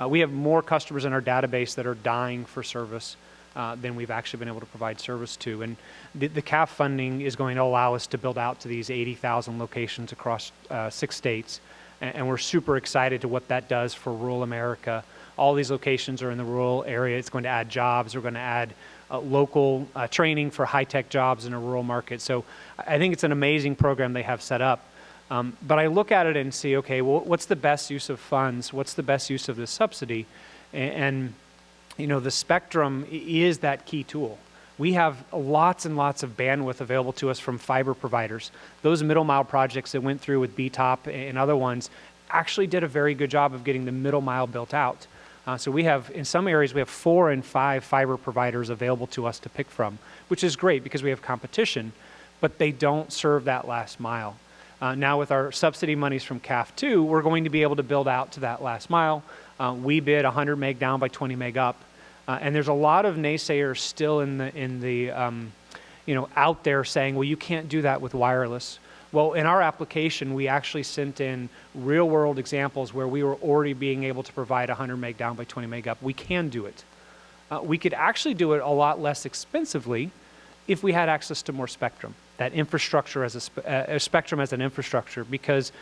We have more customers in our database that are dying for service than we've actually been able to provide service to. And the CAF funding is going to allow us to build out to these 80,000 locations across 6 states. And we're super excited to what that does for rural America. All these locations are in the rural area. It's going to add jobs. We're going to add local training for high-tech jobs in a rural market. So I think it's an amazing program they have set up. But I look at it and see, okay, well, what's the best use of funds? What's the best use of this subsidy? And you know, the spectrum is that key tool. We have lots and lots of bandwidth available to us from fiber providers. Those middle mile projects that went through with BTOP and other ones actually did a very good job of getting the middle mile built out. So we have, in some areas, we have 4 and 5 fiber providers available to us to pick from, which is great because we have competition, but they don't serve that last mile. Now with our subsidy monies from CAF 2, we're going to be able to build out to that last mile. We bid 100 meg down by 20 meg up. And there's a lot of naysayers still in the you know, out there saying, well, you can't do that with wireless. Well, in our application, we actually sent in real world examples where we were already being able to provide 100 meg down by 20 meg up. We can do it. We could actually do it a lot less expensively if we had access to more spectrum, that infrastructure as a spectrum as an infrastructure, because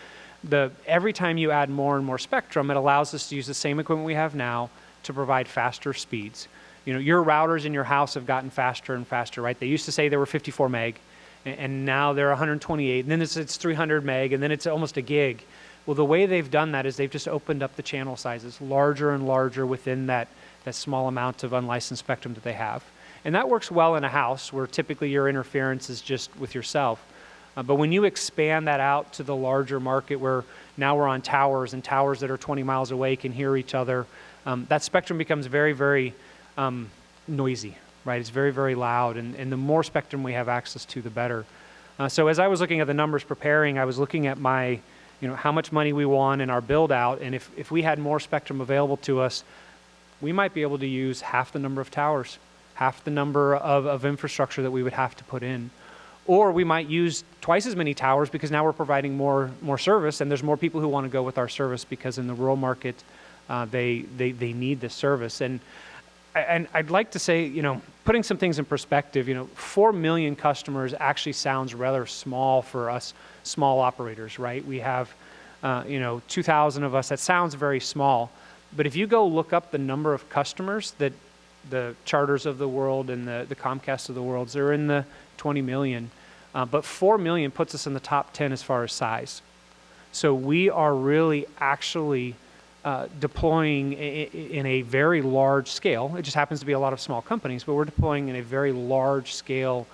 every time you add more and more spectrum, it allows us to use the same equipment we have now to provide faster speeds. You know, your routers in your house have gotten faster and faster, right? They used to say they were 54 meg, and now they're 128, and then it's 300 meg, and then it's almost a gig. Well, the way they've done that is they've just opened up the channel sizes larger and larger within that small amount of unlicensed spectrum that they have. And that works well in a house where typically your interference is just with yourself. But when you expand that out to the larger market where now we're on towers, and towers that are 20 miles away can hear each other, that spectrum becomes very, very noisy, right? It's very, very loud, and the more spectrum we have access to, the better. So as I was looking at the numbers preparing, I was looking at my, you know, how much money we won in our build out, and if we had more spectrum available to us, we might be able to use half the number of towers, half the number of infrastructure that we would have to put in. Or we might use twice as many towers because now we're providing more service, and there's more people who want to go with our service because in the rural market, they need this service. And I'd like to say, you know, putting some things in perspective, you know, 4 million customers actually sounds rather small for us small operators, right? We have, you know, 2,000 of us. That sounds very small. But if you go look up the number of customers that the Charters of the world and the Comcast of the world, they're in the 20 million. But 4 million puts us in the top 10 as far as size. So we are really actually deploying in a very large scale. It just happens to be a lot of small companies, but we're deploying in a very large scale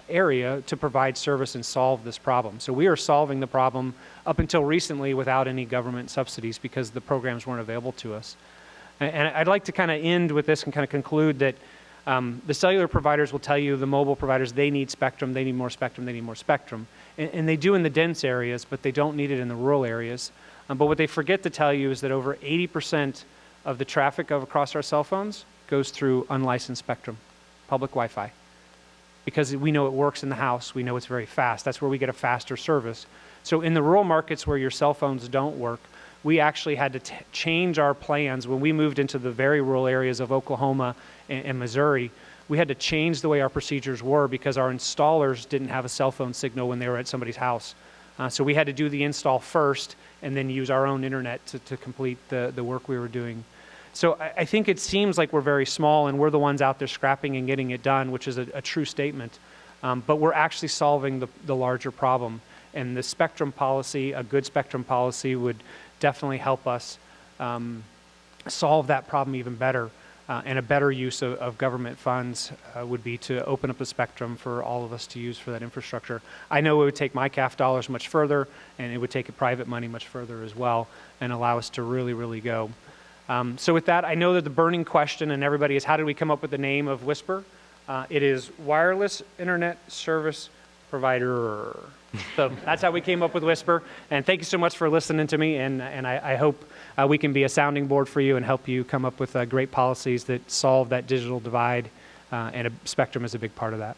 area to provide service and solve this problem. So we are solving the problem up until recently without any government subsidies because the programs weren't available to us. And I'd like to kind of end with this and kind of conclude that the cellular providers will tell you, the mobile providers, they need spectrum, they need more spectrum, they need more spectrum. And they do in the dense areas, but they don't need it in the rural areas. But what they forget to tell you is that over 80% of the traffic across our cell phones goes through unlicensed spectrum, public Wi-Fi. Because we know it works in the house, we know it's very fast. That's where we get a faster service. So in the rural markets where your cell phones don't work, we actually had to change our plans when we moved into the very rural areas of Oklahoma and Missouri. We had to change the way our procedures were because our installers didn't have a cell phone signal when they were at somebody's house. So we had to do the install first and then use our own internet to complete the work we were doing. So I think it seems like we're very small and we're the ones out there scrapping and getting it done, which is a true statement. But we're actually solving the larger problem. And the spectrum policy, a good spectrum policy, would definitely help us solve that problem even better. And a better use of government funds would be to open up the spectrum for all of us to use for that infrastructure. I know it would take my CAF dollars much further, and it would take private money much further as well, and allow us to really, really go. So with that, I know that the burning question, and everybody, is how did we come up with the name of WISPA? It is Wireless Internet Service Provider. So that's how we came up with WISPA. And thank you so much for listening to me, and I hope we can be a sounding board for you and help you come up with great policies that solve that digital divide, and spectrum is a big part of that.